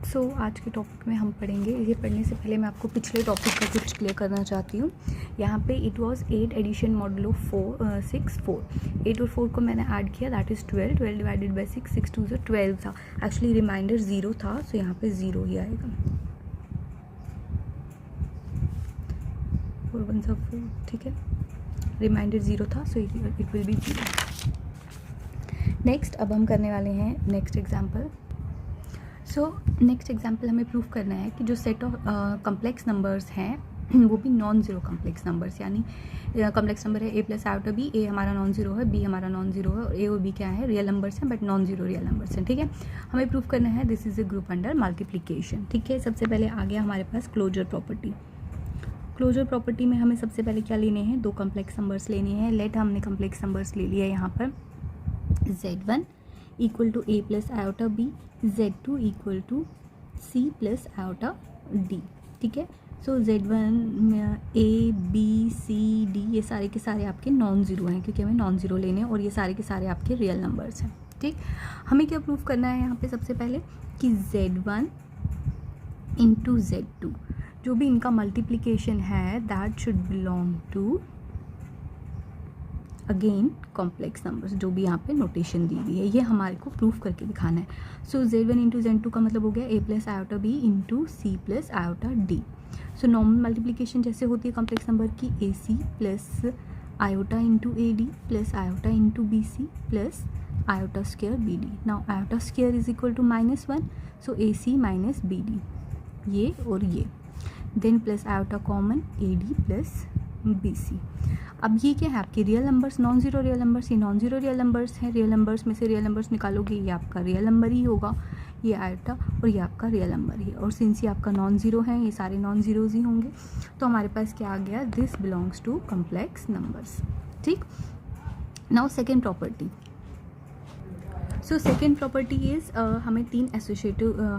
आज के टॉपिक में हम पढ़ेंगे, ये पढ़ने से पहले मैं आपको पिछले टॉपिक का कुछ क्लियर करना चाहती हूँ। यहाँ पे इट वाज 8 एडिशन मॉडुलो 6 4 8 और 4 को मैंने ऐड किया, दैट इज़ 12 डिवाइडेड बाई 6 6 2 से 12 था। एक्चुअली रिमाइंडर 0 था, सो यहाँ पे 0 ही आएगा। 4 1 4, ठीक है, रिमाइंडर 0 था, so it will be 0। Next अब हम करने वाले हैं नेक्स्ट एग्जाम्पल। नेक्स्ट एग्जाम्पल हमें प्रूव करना है कि जो सेट ऑफ कम्प्लेक्स नंबर्स हैं वो भी नॉन ज़ीरो कम्प्लेक्स नंबर्स, यानी कम्प्लेक्स नंबर है a plus out b, a हमारा नॉन ज़ीरो है, b हमारा नॉन ज़ीरो है, और a और b क्या है, रियल नंबर्स हैं but non zero real numbers हैं। ठीक है, हमें प्रूव करना है this is a group under multiplication. ठीक है, सबसे पहले आ गया हमारे पास क्लोजर प्रॉपर्टी। क्लोजर प्रॉपर्टी में हमें सबसे पहले क्या लेने हैं, दो कम्प्लेक्स नंबर्स लेने हैं। लेट हमने कम्प्लेक्स नंबर्स ले लिया यहाँ पर, z1 equal to a plus iota b, z2 equal to c plus iota d। ठीक है, सो z1 a b c d ये सारे के सारे आपके नॉन ज़ीरो हैं, क्योंकि हमें नॉन ज़ीरो लेने हैं, और ये सारे के सारे आपके रियल नंबर्स हैं। ठीक, हमें क्या प्रूफ करना है यहाँ पे सबसे पहले कि z1 इंटू z2 जो भी इनका मल्टीप्लिकेशन है that should belong to again complex numbers, जो भी यहाँ पे नोटेशन दी हुई है ये हमारे को प्रूफ करके दिखाना है। सो z1 इंटू z2 का मतलब हो गया a plus iota b into C plus iota D. So normal multiplication जैसे होती है कॉम्प्लेक्स नंबर की, A C plus iota into A D plus iota into B C plus iota square B D. Now iota square is equal to -1, so A C minus B D, ये और ये, then plus iota common A D plus B C. अब ये क्या है आपके real numbers, non zero real numbers, ये non zero real numbers हैं। रियल नंबर्स में से रियल नंबर्स निकालोगे, ये आपका रियल नंबर ही होगा, ये आयोटा, और ये आपका रियल नंबर ही है। और सिंस ये आपका नॉन ज़ीरो है, ये सारे नॉन ज़ीरोज़ ही होंगे, तो हमारे पास क्या आ गया, this belongs to complex numbers. ठीक, now second property. So second property is हमें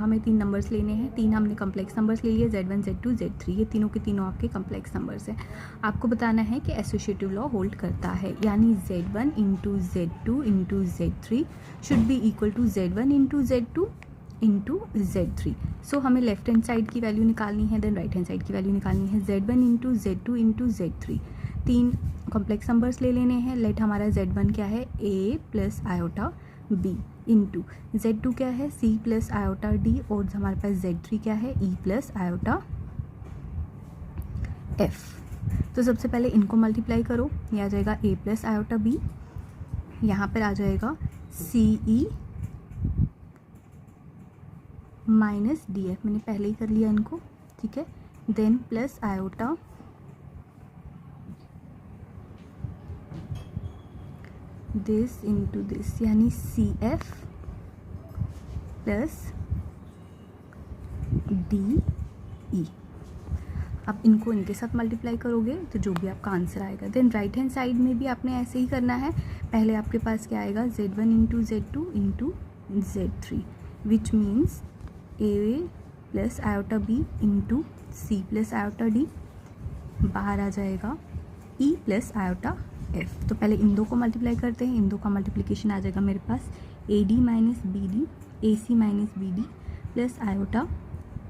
हमें तीन नंबर्स लेने हैं। तीन हमने कम्प्लेक्स नंबर्स ले लिए, z1 z2 z3, ये तीनों के तीनों आपके कम्प्लेक्स नंबर्स हैं। आपको बताना है कि एसोसिएटिव लॉ होल्ड करता है, यानी z1 into z2 into z3 should be equal to z1 into z2 into z3। So हमें लेफ्ट हैंड साइड की वैल्यू निकालनी है, देन राइट हैंड साइड की वैल्यू निकालनी है। z1 into z2 into z3, तीन कॉम्प्लेक्स नंबर्स ले लेने हैं। लेट हमारा z1 क्या है, a plus iota b into z2 क्या है, c प्लस आयोटा d, और हमारे पास z3 क्या है, e प्लस आयोटा f। तो सबसे पहले इनको मल्टीप्लाई करो, ये आ जाएगा a प्लस आयोटा b, यहाँ पर आ जाएगा c e minus D F, मैंने पहले ही कर लिया इनको। ठीक है, then plus iota this into this, यानी C F plus D E. अब इनको इनके साथ मल्टीप्लाई करोगे तो जो भी आपका आंसर आएगा। देन राइट हैंड साइड में भी आपने ऐसे ही करना है। पहले आपके पास क्या आएगा, z1 into z2 into z3, which means a plus iota b into C plus iota D, बाहर आ जाएगा e प्लस आयोटा f। तो पहले इन दो को मल्टीप्लाई करते हैं, इन दो का मल्टीप्लिकेशन आ जाएगा मेरे पास A D minus B D, A C minus B D plus iota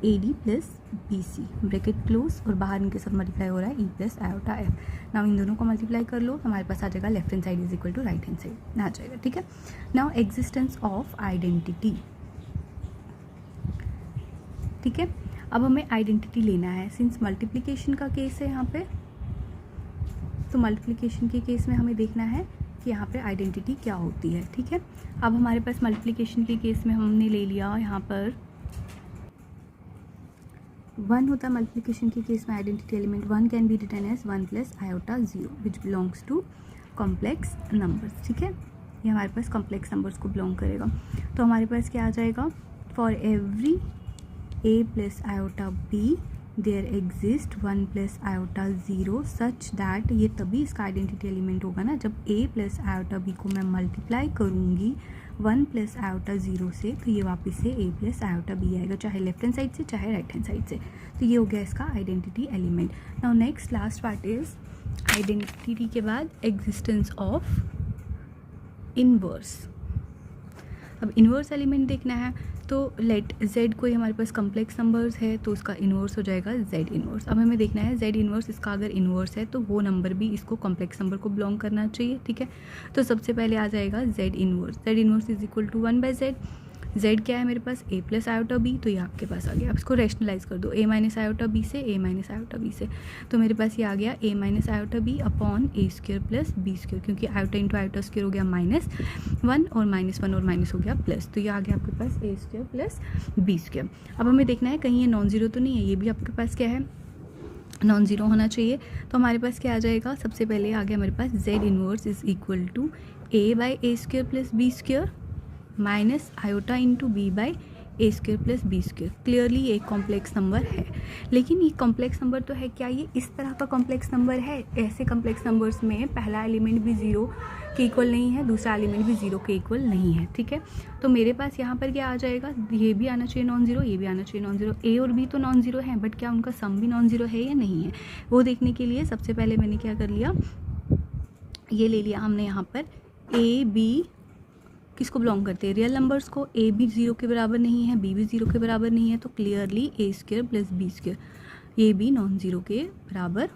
A D plus B C, bracket close, और बाहर इनके साथ मल्टीप्लाई हो रहा है E plus iota F. Now इन दोनों को मल्टीप्लाई कर लो, हमारे पास आ जाएगा left hand side is equal to right hand side आ जाएगा। ठीक है, नाउ एग्जिस्टेंस ऑफ आइडेंटिटी। ठीक है, अब हमें आइडेंटिटी लेना है, सिंस मल्टीप्लिकेशन का केस है यहाँ पे, तो मल्टीप्लिकेशन के केस में हमें देखना है कि यहाँ पे आइडेंटिटी क्या होती है। ठीक है, अब हमारे पास मल्टीप्लिकेशन के केस में हमने ले लिया यहाँ पर 1 होता है। मल्टीप्लिकेशन के केस में identity element 1 can be written as 1 plus iota 0 which belongs to complex numbers. ठीक है, ये हमारे पास कॉम्प्लेक्स नंबर्स को बिलोंग करेगा। तो हमारे पास क्या आ जाएगा, for every a plus iota b there exist 1 plus iota 0 such that, ये तभी इसका आइडेंटिटी एलिमेंट होगा ना जब a प्लस आयोटा b को मैं मल्टीप्लाई करूँगी 1 प्लस आयोटा 0 से, तो ये वापस से a प्लस आयोटा b आएगा, चाहे लेफ्ट हैंड साइड से चाहे राइट हैंड साइड से। तो ये हो गया इसका identity element. Now next last part is identity के बाद एग्जिस्टेंस ऑफ इनवर्स। अब इन्वर्स एलिमेंट देखना है, तो लेट z कोई हमारे पास कॉम्प्लेक्स नंबर्स है तो उसका इन्वर्स हो जाएगा z इन्वर्स। अब हमें देखना है z इन्वर्स इसका अगर इन्वर्स है तो वो नंबर भी इसको कॉम्प्लेक्स नंबर को बिलोंग करना चाहिए, ठीक है। तो सबसे पहले आ जाएगा z inverse is equal to 1/z। z क्या है मेरे पास a प्लस आयोटा b, तो ये आपके पास आ गया। अब इसको रैशनलाइज कर दो, a माइनस आयोटा b से a माइनस आयोटा b से, तो मेरे पास ये आ गया a minus iota b upon a square plus b square, क्योंकि आयोटा इंटू आयोटा स्क्वायर हो गया -1 और -1 और माइनस हो गया प्लस, तो ये आ गया आपके पास a square plus b square. अब हमें देखना है कहीं ये नॉन ज़ीरो तो नहीं है, ये भी आपके पास क्या है नॉन ज़ीरो होना चाहिए। तो हमारे पास क्या आ जाएगा, सबसे पहले आ गया मेरे पास z inverse is equal to a by A square plus b square minus iota into B by A square plus B square. Clearly एक कॉम्प्लेक्स नंबर है, लेकिन ये कॉम्प्लेक्स नंबर तो है क्या, ये इस तरह का कॉम्प्लेक्स नंबर है। ऐसे कॉम्प्लेक्स नंबर्स में पहला एलिमेंट भी ज़ीरो के इक्वल नहीं है, दूसरा एलिमेंट भी ज़ीरो के इक्वल नहीं है, ठीक है। तो मेरे पास यहाँ पर क्या आ जाएगा, ये भी आना चाहिए नॉन ज़ीरो, ये भी आना चाहिए नॉन ज़ीरो। ए और बी तो नॉन ज़ीरो है, बट क्या उनका सम भी नॉन ज़ीरो है या नहीं है, वो देखने के लिए सबसे पहले मैंने क्या कर लिया, ये ले लिया हमने यहाँ पर ए बी किसको बिलोंग करते हैं, रियल नंबर्स को। ए भी ज़ीरो के बराबर नहीं है, बी भी ज़ीरो के बराबर नहीं है, तो क्लियरली ए स्क्वायर प्लस बी स्क्वायर ये भी नॉन ज़ीरो के बराबर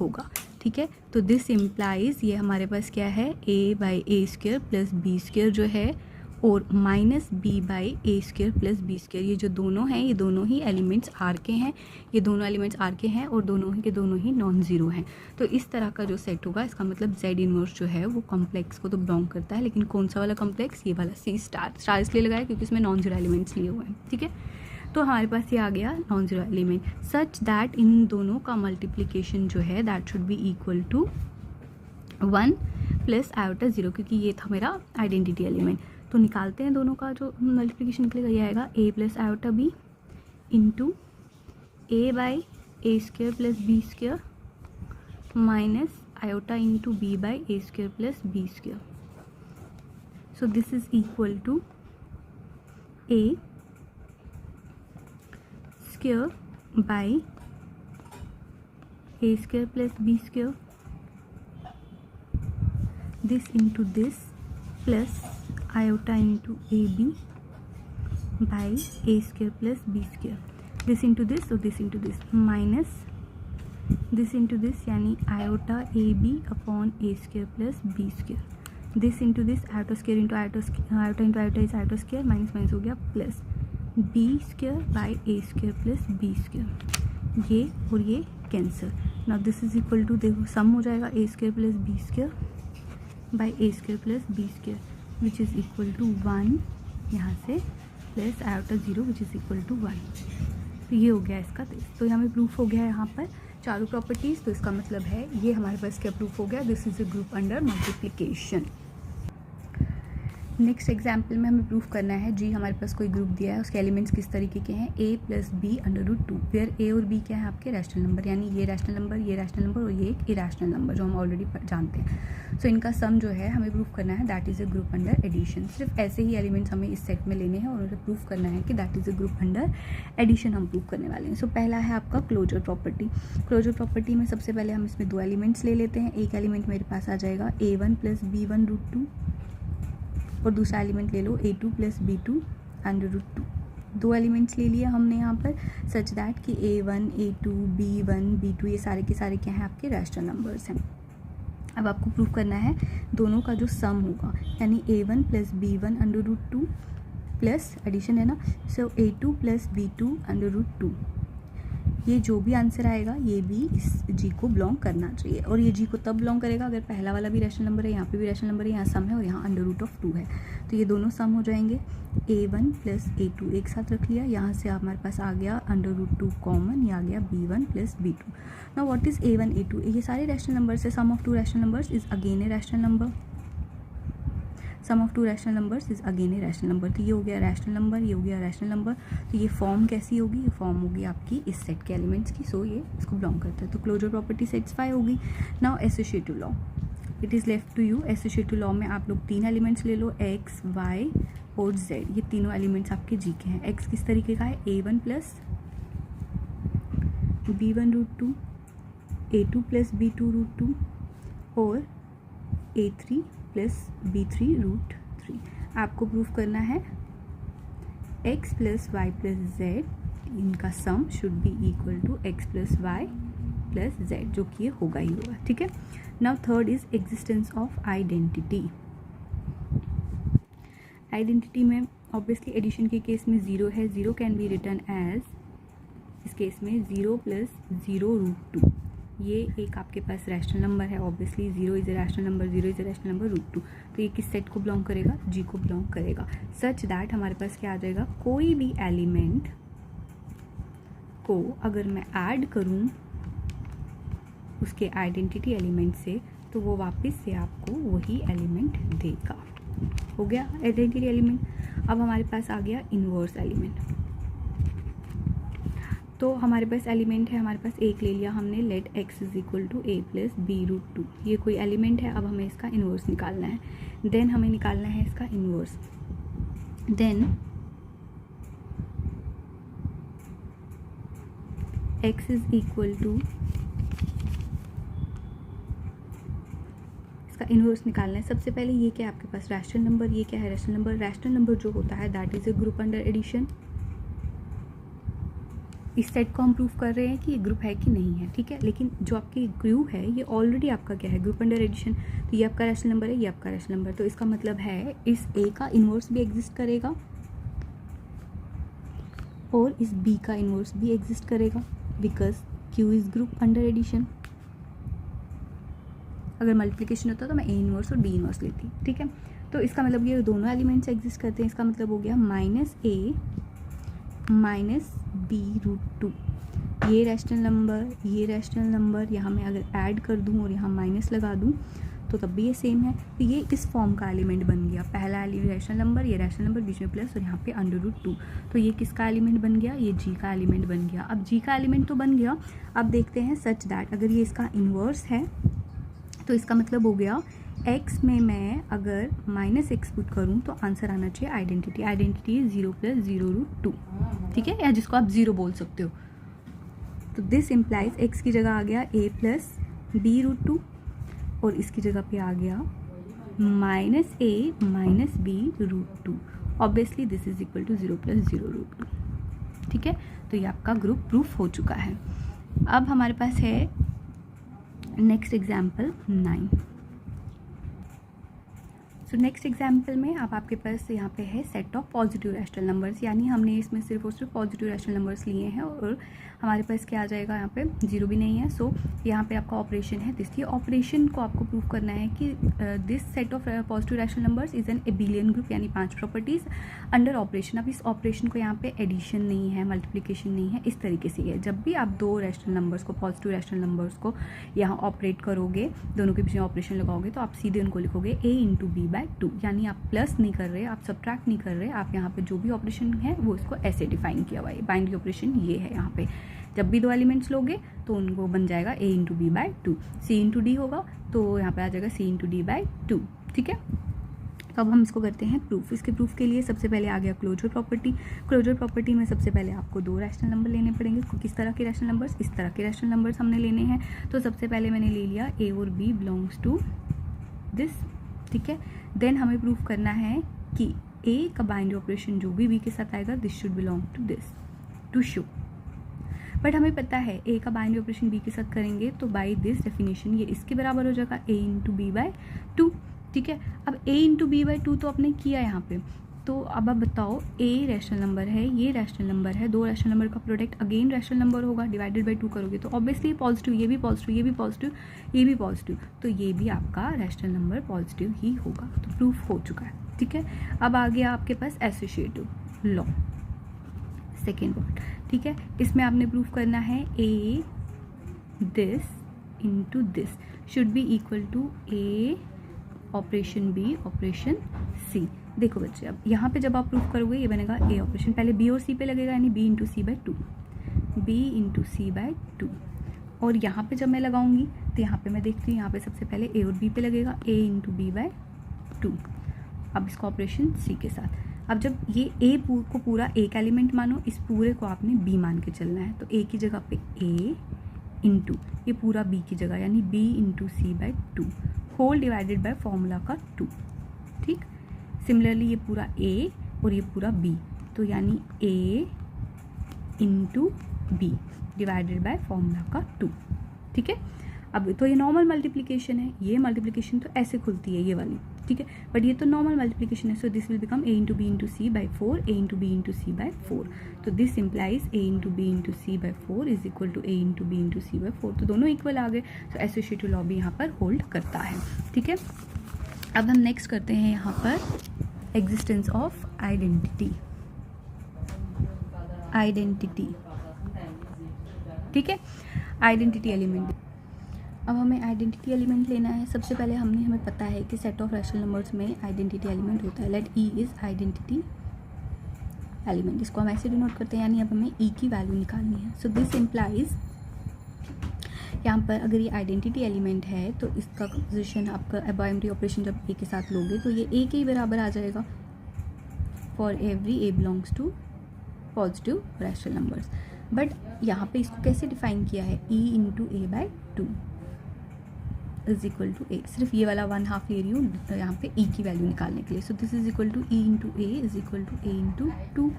होगा, ठीक है। तो दिस इम्प्लाइज ये हमारे पास क्या है, A by A square plus B square जो है, और minus B by A square plus B square, ये जो दोनों हैं ये दोनों ही एलिमेंट्स आर के हैं, ये दोनों एलिमेंट्स आर के हैं और दोनों के दोनों ही नॉन ज़ीरो हैं। तो इस तरह का जो सेट होगा, इसका मतलब z इन्वर्स जो है वो कॉम्प्लेक्स को तो बिलोंग करता है, लेकिन कौन सा वाला कॉम्प्लेक्स, ये वाला सी स्टार इसलिए लगाया क्योंकि इसमें नॉन ज़ीरो एलिमेंट्स लिए हुए हैं, ठीक है। तो हमारे पास ये आ गया non zero element such that इन दोनों का मल्टीप्लिकेशन जो है that should be equal to 1 plus iota 0, क्योंकि ये था मेरा आइडेंटिटी एलिमेंट। तो निकालते हैं दोनों का जो मल्टीप्लिकेशन निकलेगा, ये आएगा a plus iota b into A by A square plus B square minus iota into B by A square plus B square. So this is equal to a square by A square plus B square, this into this plus iota into ab by a square plus b square, this into this or this into this minus this into this यानी iota ab upon a square plus b square, this into this iota square into iota into iota is iota square minus minus हो गया plus b square by a square plus b square, ये और ये cancel. now this is equal to, देखो सम हो जाएगा a square plus b square by A square plus B square which is equal to 1 यहाँ से plus iota 0 which is equal to 1। तो ये हो गया इसका टेस्ट। तो यहाँ में प्रूफ हो गया है यहाँ पर चारों प्रॉपर्टीज़। तो इसका मतलब है ये हमारे पास क्या प्रूफ हो गया, this is a group under multiplication. Next example में हमें प्रूफ करना है जी हमारे पास कोई ग्रुप दिया है, उसके एलिमेंट्स किस तरीके के हैं, a plus B under root 2, where a और b क्या है आपके रैशनल नंबर, यानी ये रैशनल नंबर, ये रैशनल नंबर और ये एक इरैशनल नंबर जो हम ऑलरेडी जानते हैं। सो इनका सम जो है हमें प्रूफ करना है, that is a group under addition. सिर्फ ऐसे ही एलिमेंट्स हमें इस सेट में लेने हैं और उन्हें प्रूफ करना है कि that is a group under addition हम प्रूफ करने वाले हैं। सो पहला है आपका क्लोजर प्रॉपर्टी। क्लोजर प्रॉपर्टी में सबसे पहले हम इसमें दो एलिमेंट्स ले लेते हैं। एक एलिमेंट मेरे पास आ जाएगा a1 प्लस b1 रूट 2 और दूसरा एलिमेंट ले लो a2 plus b2 under root 2। दो एलिमेंट्स ले लिया हमने यहाँ पर सच दैट कि a1 a2 b1 b2 ये सारे के सारे क्या हैं आपके रैशनल नंबर्स हैं। अब आपको प्रूफ करना है दोनों का जो सम होगा, यानी a1 plus b1 under root 2 plus addition है ना, सो a2 plus b2 under root 2, ये जो भी आंसर आएगा ये भी इस जी को बिलोंग करना चाहिए। और ये जी को तब बिलोंग करेगा अगर पहला वाला भी रैशनल नंबर है, यहाँ पे भी रैशनल नंबर है, यहाँ सम है और यहाँ अंडर रूट ऑफ 2 है, तो ये दोनों सम हो जाएंगे। a1 प्लस a2 एक साथ रख लिया, यहाँ से हमारे पास आ गया अंडर रूट 2 कॉमन, ये आ गया b1 plus b2। Now what is a1 a2, ये सारे रैशनल नंबर से sum of two rational numbers is again a rational number, sum of two rational numbers is again a rational number. तो ये हो गया रैशनल नंबर, ये हो गया रैशनल नंबर। तो ये फॉर्म कैसी होगी, ये फॉर्म होगी आपकी इस सेट के एलिमेंट्स की, सो ये इसको बिलोंग करता है। तो क्लोजर प्रॉपर्टी सेटिस्फाई होगी। Now associative law, it is left to you. Associative law में आप लोग तीन एलिमेंट्स ले लो, x y और z, ये तीनों एलिमेंट्स आपके जी के हैं। x किस तरीके का है, a1 plus b1 root 2, a2 plus b2 root 2 और a3 प्लस b3 रूट 3। आपको प्रूफ करना है x plus Y plus Z इनका sum should be equal to x plus Y plus Z, जो कि ये होगा ही होगा, ठीक है। Now third is existence of identity. Identity में ऑब्वियसली एडिशन के केस में 0 है, 0 कैन बी रिटर्न एज, इस केस में 0 प्लस 0√2, ये एक आपके पास रैशनल नंबर है। Obviously 0 is a rational number, 0 is a rational number √2, तो ये किस सेट को बिलोंग करेगा, जी को बिलोंग करेगा। सच दैट हमारे पास क्या आ जाएगा, कोई भी एलिमेंट को अगर मैं ऐड करूं उसके आइडेंटिटी एलिमेंट से, तो वो वापस से आपको वही एलिमेंट देगा। हो गया आइडेंटिटी एलिमेंट। अब हमारे पास आ गया इन्वर्स एलिमेंट। तो हमारे पास एलिमेंट है, हमारे पास एक ले लिया हमने, let x is equal to a plus b√2, ये कोई एलिमेंट है। अब हमें इसका इन्वर्स निकालना है, देन हमें निकालना है इसका inverse. Then x is equal to, इसका इन्वर्स निकालना है। सबसे पहले ये क्या है आपके पास, रैशनल नंबर। ये क्या है, रैशनल नंबर। रैशनल नंबर जो होता है that is a group under addition. इस सेट को हम प्रूव कर रहे हैं कि ये ग्रुप है कि नहीं है, ठीक है। लेकिन जो आपकी ग्रुप है ये ऑलरेडी आपका क्या है, ग्रुप अंडर एडिशन। तो ये आपका रैशनल नंबर है, ये आपका रैशनल नंबर। तो इसका मतलब है इस ए का इन्वर्स भी एग्जिस्ट करेगा और इस बी का इन्वर्स भी एग्जिस्ट करेगा, because Q is group under addition. अगर मल्टीप्लिकेशन होता तो मैं ए इन्वर्स और बी इन्वर्स लेती, ठीक है। तो इसका मतलब ये दोनों एलिमेंट्स एग्जिस्ट करते हैं। इसका मतलब हो गया -a माइनस b√2, ये रैशनल नंबर, ये रैशनल नंबर यहाँ मैं अगर ऐड कर दूँ और यहाँ माइनस लगा दूँ तो तब भी ये सेम है। तो ये इस फॉर्म का एलिमेंट बन गया। पहला रैशनल नंबर, ये रैशनल नंबर, बीच में प्लस और यहाँ पे √2। तो ये किसका एलिमेंट बन गया, ये जी का एलिमेंट बन गया। अब जी का एलिमेंट तो बन गया। अब देखते हैं सच दैट अगर ये इसका इन्वर्स है तो इसका मतलब हो गया x में मैं अगर -x पुट करूँ तो आंसर आना चाहिए आइडेंटिटी। आइडेंटिटी 0 प्लस 0√2, ठीक है, या जिसको आप 0 बोल सकते हो। तो दिस इम्प्लाइज x की जगह आ गया a प्लस b√2 और इसकी जगह पे आ गया -a minus b√2। Obviously this is equal to 0 plus 0√2, ठीक है। तो ये आपका ग्रुप प्रूफ हो चुका है। अब हमारे पास है next example 9। So next example में अब आपके पास यहाँ पे है set of positive rational numbers, यानी हमने इसमें सिर्फ और सिर्फ पॉजिटिव रैशनल नंबर्स लिए हैं और हमारे पास क्या आ जाएगा, यहाँ पे 0 भी नहीं है। सो यहाँ पे आपका ऑपरेशन है दिस। ये ऑपरेशन को आपको प्रूव करना है कि this set of positive rational numbers is an abelian group, यानी 5 प्रॉपर्टीज अंडर ऑपरेशन। अब इस ऑपरेशन को यहाँ पे एडिशन नहीं है, मल्टीप्लिकेशन नहीं है, इस तरीके से है। जब भी आप दो रैशनल नंबर्स को, पॉजिटिव रैशनल नंबर्स को यहाँ ऑपरेट करोगे, दोनों के पीछे ऑपरेशन लगाओगे, तो आप सीधे उनको लिखोगे a इंटू b/2, यानी आप प्लस नहीं कर रहे, आप सब्ट्रैक्ट नहीं कर रहे, आप यहाँ पे जो भी ऑपरेशन है वो इसको ऐसे डिफाइन किया हुआ है। बाइनरी ऑपरेशन ये है। यहाँ पे जब भी दो एलिमेंट्स लोगे तो उनको बन जाएगा a into b/2, c into D होगा तो यहाँ पे आ जाएगा c इंटू d/2, ठीक है। तो अब हम इसको करते हैं प्रूफ। इसके प्रूफ के लिए सबसे पहले आ गया क्लोजर प्रॉपर्टी। क्लोजर प्रॉपर्टी में सबसे पहले आपको दो रैशनल नंबर लेने पड़ेंगे। किस तरह के रैशनल नंबर्स, इस तरह के रैशनल नंबर्स हमने लेने हैं। तो सबसे पहले मैंने ले लिया a और b बिलोंग्स टू दिस, ठीक है। देन हमें प्रूफ करना है कि a का बाइनरी ऑपरेशन जो भी b के साथ आएगा this should belong to this to show. But हमें पता है a का बाइनरी ऑपरेशन b के साथ करेंगे तो बाय दिस डेफिनेशन ये इसके बराबर हो जाएगा a इंटू b/2, ठीक है। अब a इंटू b/2 तो आपने किया यहाँ पे। तो अब आप बताओ a रैशनल नंबर है, ये रैशनल नंबर है, दो रैशनल नंबर का प्रोडक्ट अगेन रैशनल नंबर होगा, डिवाइडेड बाय 2 करोगे तो ऑब्वियसली पॉजिटिव, ये भी पॉजिटिव, ये भी पॉजिटिव, ये भी पॉजिटिव, तो ये भी आपका रैशनल नंबर पॉजिटिव ही होगा। तो प्रूफ हो चुका है, ठीक है। अब आ गया आपके पास एसोसिएटिव लॉ, सेकेंड वर्ड, ठीक है। इसमें आपने प्रूफ करना है a this into this should be equal to a operation b operation c। देखो बच्चे, अब यहाँ पे जब आप प्रूफ करोगे ये बनेगा a ऑपरेशन, पहले b और c पे लगेगा, यानी b इंटू c/2, b इंटू c/2। और यहाँ पे जब मैं लगाऊंगी तो यहाँ पे मैं देखती हूँ, यहाँ पे सबसे पहले a और b पे लगेगा, a इंटू b/2। अब इसका ऑपरेशन c के साथ। अब जब ये a को पूरा a का एलिमेंट मानो, इस पूरे को आपने b मान के चलना है। तो a की जगह पे a इंटू ये पूरा b की जगह, यानी b इंटू c/2 whole divided by formula का 2, ठीक। सिमिलरली ये पूरा a और ये पूरा b, तो यानी a into B divided by formula का 2, ठीक है। अब तो ये नॉर्मल मल्टीप्लिकेशन है, ये मल्टीप्लिकेशन तो ऐसे खुलती है ये वाली, ठीक है, बट ये तो नॉर्मल मल्टीप्लिकेशन है। So this will become a into B into C by 4, a into B into C by 4। तो this implies a into B into C by 4 is equal to a into B into C by 4। तो दोनों equal आ गए, सो associative law भी यहाँ पर hold करता है, ठीक है। अब हम नेक्स्ट करते हैं यहाँ पर एग्जिस्टेंस ऑफ आइडेंटिटी, ठीक है, आइडेंटिटी एलिमेंट। अब हमें आइडेंटिटी एलिमेंट लेना है। सबसे पहले हमें पता है कि सेट ऑफ रैशनल नंबर्स में आइडेंटिटी एलिमेंट होता है। Let e is identity element, इसको हम ऐसे डिनोट करते हैं, यानी अब हमें ई की वैल्यू निकालनी है। सो दिस इम्प्लाइज, यहाँ पर अगर ये आइडेंटिटी एलिमेंट है तो इसका पोजिशन आपका बाइनरी ऑपरेशन जब ए के साथ लोगे तो ये ए के ही बराबर आ जाएगा for every A belongs to positive rational numbers. But यहाँ पे इसको कैसे डिफाइन किया है, E into A by 2 is equal to A. सिर्फ ये वाला 1/2 ले रही हूँ यहाँ पे ई की वैल्यू निकालने के लिए। So this is equal to e into A is equal to A into 2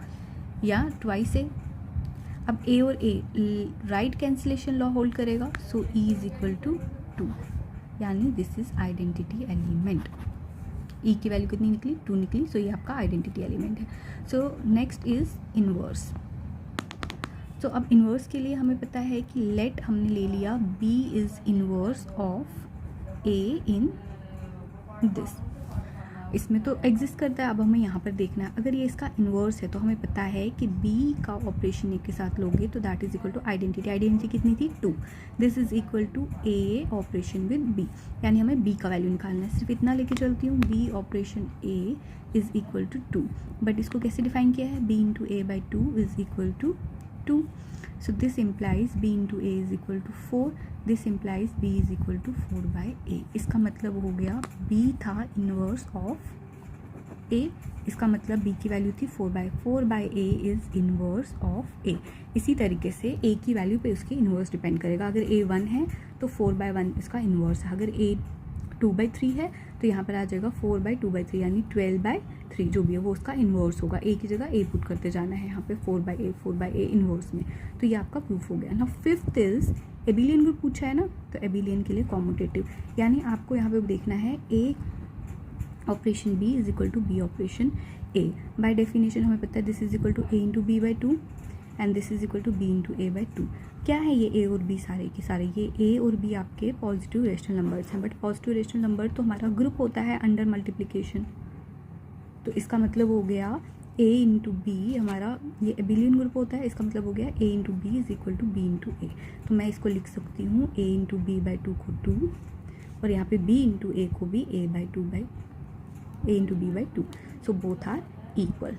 या ट्वाइस ए। अब ए और a right cancellation law hold करेगा, so e is equal to 2, यानी this is identity element. E की value कितनी निकली, 2 निकली, सो ये आपका आइडेंटिटी एलिमेंट है। So next is inverse. तो अब इन्वर्स के लिए हमें पता है कि लेट हमने ले लिया b is inverse of a in this, इसमें तो एग्जिस्ट करता है। अब हमें यहाँ पर देखना है, अगर ये इसका इन्वर्स है तो हमें पता है कि b का ऑपरेशन a के साथ लोगे तो that is equal to identity. Identity कितनी थी, 2। This is equal to a operation with b, यानी हमें b का वैल्यू निकालना है। सिर्फ इतना लेके चलती हूँ, b operation a is equal to 2। But इसको कैसे डिफाइन किया है, b into a by 2 is equal to 2. So this implies b into a is equal to 4. This implies b is equal to 4 by a. इसका मतलब हो गया b था inverse of a, इसका मतलब b की वैल्यू थी 4 by a is inverse of a। इसी तरीके से a की वैल्यू पे उसकी इनवर्स डिपेंड करेगा। अगर a 1 है तो 4/1 इसका इनवर्स है। अगर a 2/3 है तो यहाँ पर आ जाएगा 4/2/3, यानी 12/3 जो भी है वो उसका इन्वर्स होगा। ए की जगह ए पुट करते जाना है यहाँ पे 4/a इन्वर्स में। तो ये आपका प्रूफ हो गया ना। फिफ्थ इज एबिलियन ग्रुप पूछा है ना, तो एबिलियन के लिए कॉम्यूटेटिव, यानी आपको यहाँ पे देखना है A operation B is equal to B operation A. By definition हमें पता है this is equal to A into B by 2 and this is equal to B into A by 2। क्या है ये ए और बी, सारे के सारे ये ए और बी आपके पॉजिटिव रेशनल नंबर्स हैं। बट पॉजिटिव रेशनल नंबर तो हमारा ग्रुप होता है अंडर मल्टीप्लिकेशन, तो इसका मतलब हो गया ए इंटू बी हमारा ये एबिलियन ग्रुप होता है। इसका मतलब हो गया A into B is equal to B into A. तो मैं इसको लिख सकती हूँ ए इंटू बी बाई 2 को 2 और यहाँ पे बी इंटू ए को भी A by 2 by A into B by 2। So both are equal.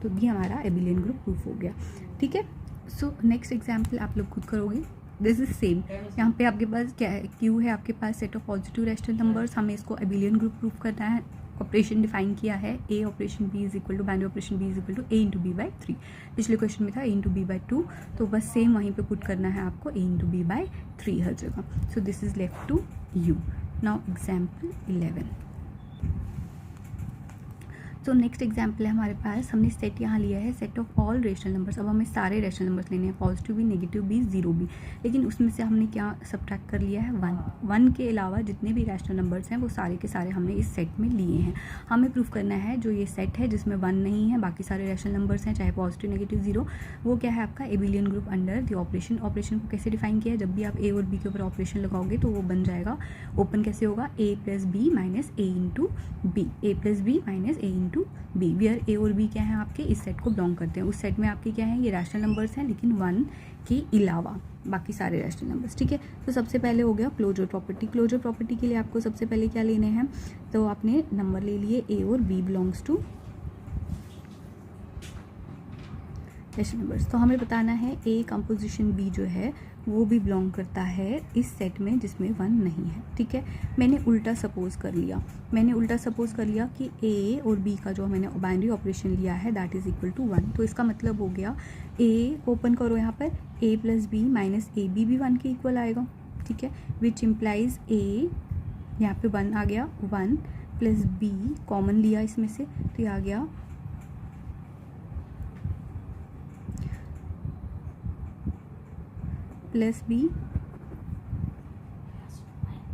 तो ये हमारा एबिलियन ग्रुप प्रूफ हो गया, ठीक है। सो नेक्स्ट एग्जाम्पल आप लोग खुद करोगे। दिस इज सेम, यहाँ पे आपके पास क्या है, क्यू है आपके पास set of positive rational numbers. हमें इसको एबिलियन ग्रुप प्रूफ करना है। ऑपरेशन डिफाइन किया है A operation B is equal to binary operation B is equal to A into B by 3। पिछले क्वेश्चन में था ए इंटू बी बाई 2, तो बस सेम वहीं पे पुट करना है आपको ए इंटू बी बाई 3 हर जगह। So this is left to you. Now example 11। तो नेक्स्ट एग्जाम्पल है हमारे पास, हमने सेट यहाँ लिया है set of all rational numbers. अब हमें सारे रेशनल नंबर्स लेने हैं, पॉजिटिव भी, नेगेटिव भी, जीरो भी। लेकिन उसमें से हमने क्या सब्ट्रैक्ट कर लिया है, 1 के अलावा जितने भी रेशनल नंबर्स हैं वो सारे के सारे हमने इस सेट में लिए हैं। हमें प्रूफ करना है जो ये सेट है जिसमें 1 नहीं है, बाकी सारे रेशनल नंबर्स हैं चाहे पॉजिटिव नेगेटिव जीरो, वो क्या है आपका abelian group under the operation. Operation को कैसे डिफाइन किया है, जब भी आप ए और बी के ऊपर ऑपरेशन लगाओगे तो वो बन जाएगा, ओपन कैसे होगा, ए प्लस बी माइनस ए इंटू बी, ए प्लस बी माइनस ए इंटू बी। वियर ए और बी क्या है आपके इस सेट को बिलोंग करते हैं। उस सेट में आपके क्या है, ये रैशनल नंबर्स हैं लेकिन 1 के अलावा बाकी सारे रैशनल नंबर्स, ठीक है। तो सबसे पहले हो गया क्लोजर प्रॉपर्टी। क्लोजर प्रॉपर्टी के लिए आपको सबसे पहले क्या लेने हैं, तो आपने नंबर ले लिए ए और b belongs to rational numbers. तो हमें बताना है ए कंपोजिशन बी जो है वो भी बिलोंग करता है इस सेट में जिसमें 1 नहीं है, ठीक है। मैंने उल्टा सपोज कर लिया कि ए और बी का जो मैंने बाइनरी ऑपरेशन लिया है दैट इज इक्वल टू 1। तो इसका मतलब हो गया ए ओपन करो यहाँ पर, A plus B minus A B भी 1 के इक्वल आएगा, ठीक है। विच इम्प्लाइज ए, यहाँ पे 1 आ गया, 1 प्लस बी कॉमन लिया इसमें से तो ये आ गया plus B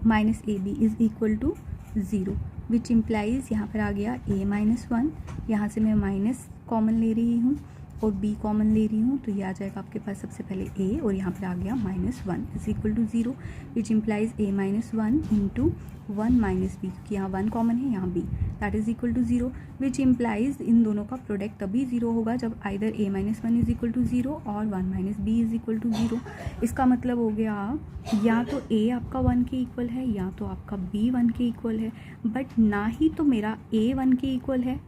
minus A B is equal to 0, which implies यहाँ पर आ गया a माइनस 1, यहाँ से मैं माइनस कॉमन ले रही हूँ और b कॉमन ले रही हूँ, तो ये आ जाएगा आपके पास सबसे पहले a और यहाँ पर आ गया minus 1 is equal to 0, which implies a minus 1 into 1 minus B, क्योंकि यहाँ 1 कॉमन है, यहाँ b, that is equal to 0, which implies इन दोनों का प्रोडक्ट तभी 0 होगा जब either a minus 1 is equal to 0 और 1 minus B is equal to 0। इसका मतलब हो गया या तो a आपका 1 के इक्वल है या तो आपका b 1 के इक्वल है, बट ना ही तो मेरा a 1 के इक्वल है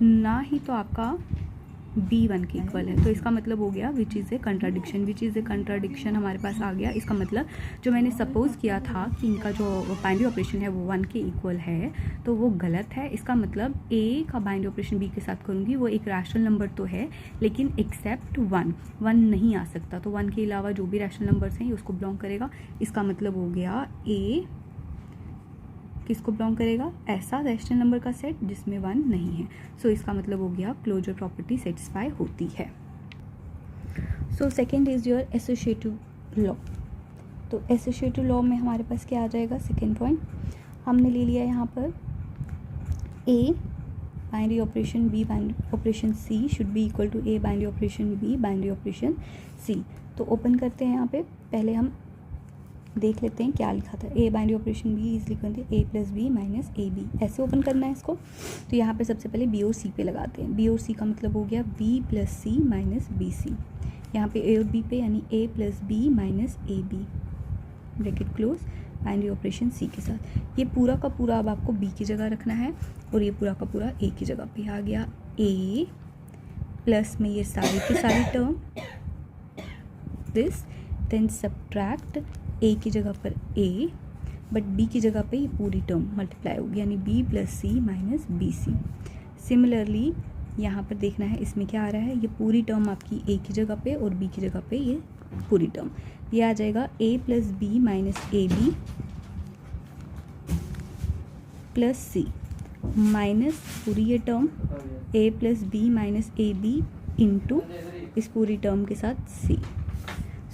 ना ही तो आपका b1 के इक्वल है। तो इसका मतलब हो गया which is a contradiction, which is a contradiction हमारे पास आ गया। इसका मतलब जो मैंने सपोज़ किया था कि इनका जो बाइनरी ऑपरेशन है वो 1 के इक्वल है, तो वो गलत है। इसका मतलब a का बाइनरी ऑपरेशन b के साथ करूँगी, वो एक रैशनल नंबर तो है लेकिन एक्सेप्ट 1 नहीं आ सकता, तो 1 के अलावा जो भी रैशनल नंबर्स हैं उसको बिलोंग करेगा। इसका मतलब हो गया a किसको बिलोंग करेगा, ऐसा रैशनल नंबर का सेट जिसमें 1 नहीं है। सो इसका मतलब हो गया क्लोजर प्रॉपर्टी सेटिस्फाई होती है। So second is your associative law. तो एसोसिएटिव लॉ में हमारे पास क्या आ जाएगा, सेकेंड पॉइंट हमने ले लिया यहाँ पर a binary operation b binary operation c should be equal to a binary operation b binary operation c। तो ओपन करते हैं, यहाँ पे पहले हम देख लेते हैं क्या लिखा था, a binary operation b is लिखा था a plus B minus A b, ऐसे ओपन करना है इसको। तो यहाँ पे सबसे पहले b और c पे लगाते हैं, b और c का मतलब हो गया b plus c minus b c, यहाँ पे a और b पे यानी a plus B minus A b, bracket close, binary operation c के साथ। ये पूरा का पूरा अब आपको b की जगह रखना है और ये पूरा का पूरा a की जगह पे आ गया, a प्लस में ये सारी की सारी term this, then subtract a की जगह पर a बट b की जगह पे ये पूरी टर्म मल्टीप्लाई होगी, यानी b plus c minus b सी। सिमिलरली यहाँ पर देखना है इसमें क्या आ रहा है, ये पूरी टर्म आपकी a की जगह पे और b की जगह पे ये पूरी टर्म, ये आ जाएगा a plus B minus A b plus c minus पूरी ये term a plus B minus A b into इस पूरी टर्म के साथ c।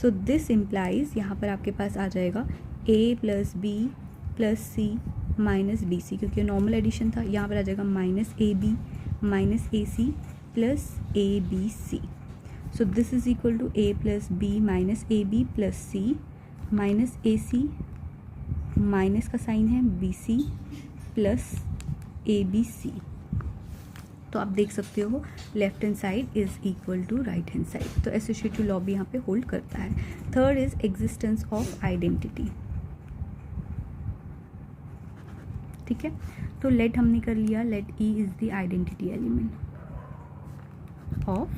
सो दिस इम्प्लाइज यहाँ पर आपके पास आ जाएगा a plus b plus c minus b c, क्योंकि नॉर्मल एडिशन था, यहाँ पर आ जाएगा minus A b minus a C plus a b c. So this is equal to a plus B minus A b plus c minus a C, minus का sign है b C plus a b c. तो आप देख सकते हो left hand side is equal to right hand side, तो associative law भी यहाँ पे होल्ड करता है। Third is existence of identity, ठीक है। तो लेट हमने कर लिया, let e is the identity element of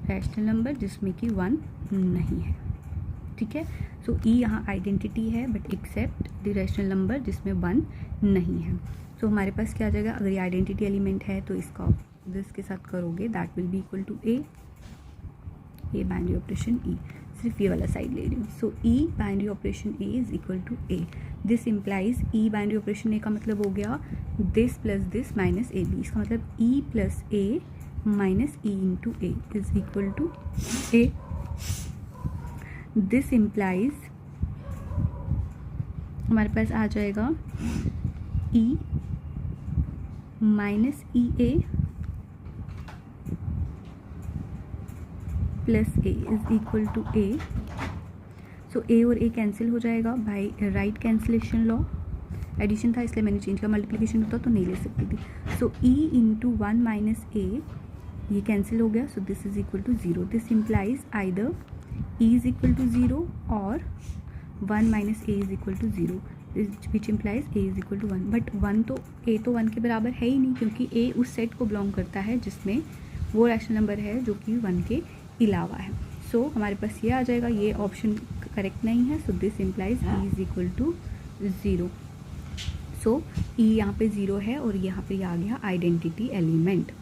rational number जिसमें कि 1 नहीं है, ठीक है। सो ई यहाँ आइडेंटिटी है but except the rational number जिसमें 1 नहीं है। सो हमारे पास क्या आ जाएगा, अगर ये आइडेंटिटी एलिमेंट है तो इसका दिस के साथ करोगे that will be equal to A binary operation E, सिर्फ ये वाला साइड ले रही हूँ। So E binary operation A is equal to A, this implies E binary operation A का मतलब हो गया this plus this minus A B, इसका मतलब E plus A minus E into A is equal to A. This implies हमारे पास आ जाएगा E minus E A plus a is equal to a. So a और a cancel हो जाएगा by right cancellation law, addition था इसलिए मैंने चेंज किया, मल्टीप्लिकेशन होता तो नहीं ले सकती थी। सो ई इंटू 1 माइनस ए ये कैंसिल हो गया, so this is equal to 0। This implies either e is equal to 0 और 1 minus a is equal to 0 which implies a is equal to 1, but 1 तो ए तो 1 के बराबर है ही नहीं, क्योंकि ए उस सेट को बिलोंग करता है जिसमें वो रैशनल नंबर है जो कि 1 के अलावा है। सो हमारे पास ये आ जाएगा, ये ऑप्शन करेक्ट नहीं है। So this implies e is equal to 0। So e यहाँ पे 0 है और यहाँ पे आ गया आइडेंटिटी एलिमेंट।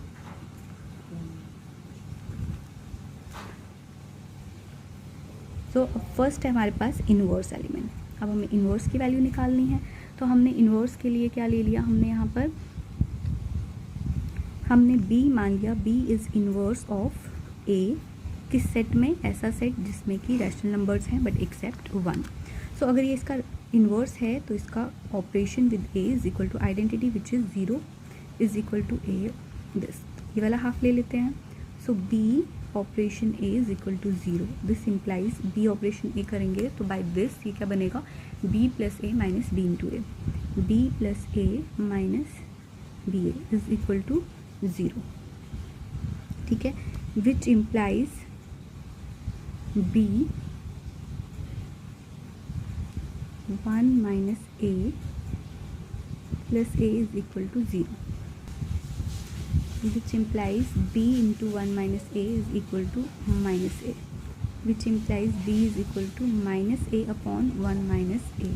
सो फर्स्ट है हमारे पास इनवर्स एलिमेंट। अब हमें इनवर्स की वैल्यू निकालनी है, तो हमने इनवर्स के लिए क्या ले लिया, हमने यहाँ पर हमने b मान लिया, b is inverse of a किस सेट में? ऐसा सेट जिसमें कि रैशनल नंबर्स हैं बट एक्सेप्ट 1। सो अगर ये इसका इन्वर्स है तो इसका operation with A is equal to identity which is 0 is equal to A this. ये वाला हाफ ले लेते हैं। So B operation A is equal to 0, this implies B operation A करेंगे तो बाय दिस ये क्या बनेगा? B plus A minus b into a, b plus A minus B a is equal to 0, ठीक है, which implies b 1 minus a plus a is equal to 0, which implies b into 1 minus a is equal to minus a, which implies b is equal to minus a upon 1 minus a,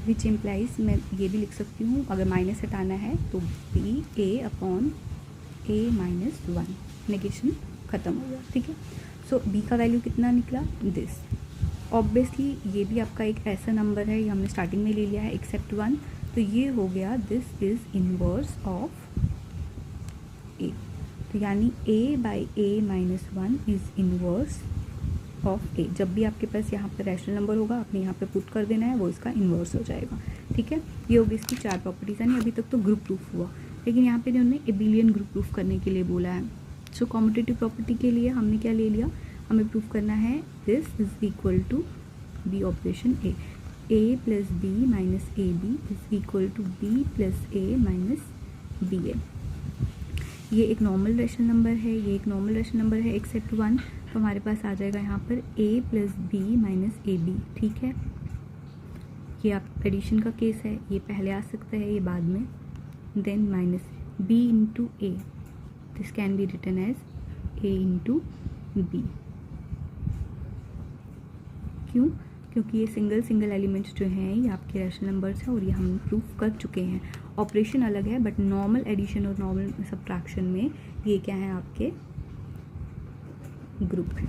which implies मैं ये भी लिख सकती हूँ अगर minus हटाना है तो b a upon a minus 1, negation ख़त्म हो गया, ठीक है। सो b का वैल्यू कितना निकला? दिस। ऑब्वियसली ये भी आपका एक ऐसा नंबर है, ये हमने स्टार्टिंग में ले लिया है एक्सेप्ट 1, तो ये हो गया दिस इज़ इनवर्स ऑफ ए, तो यानी a by a minus 1 is inverse of a। जब भी आपके पास यहाँ पर रैशनल नंबर होगा आपने यहाँ पे पुट कर देना है, वो इसका इन्वर्स हो जाएगा, ठीक है। ये होगी इसकी 4 प्रॉपर्टीज़, यानी अभी तक तो ग्रुप प्रूफ हुआ, लेकिन यहाँ पे उन्होंने एबिलियन ग्रुप प्रूफ करने के लिए बोला है। सो कॉम्पिटिटिव प्रॉपर्टी के लिए हमने क्या ले लिया? हमें प्रूफ करना है this is equal to B operation A plus B minus A B is equal to B plus A minus B A. ये एक नॉर्मल रैशनल नंबर है, ये एक नॉर्मल रैशनल नंबर है एक्सेप्ट 1, तो हमारे पास आ जाएगा यहाँ पर a plus B minus A B, ठीक है। ये आप एडिशन का केस है, ये पहले आ सकता है, ये बाद में। Then minus b into a, this can be written as a into b. क्यों? क्योंकि ये सिंगल एलिमेंट्स जो हैं ये आपके रैशनल नंबर्स हैं और ये हम प्रूफ कर चुके हैं। ऑपरेशन अलग है बट नॉर्मल एडिशन और नॉर्मल सब्ट्रैक्शन में ये क्या है? आपके ग्रुप है।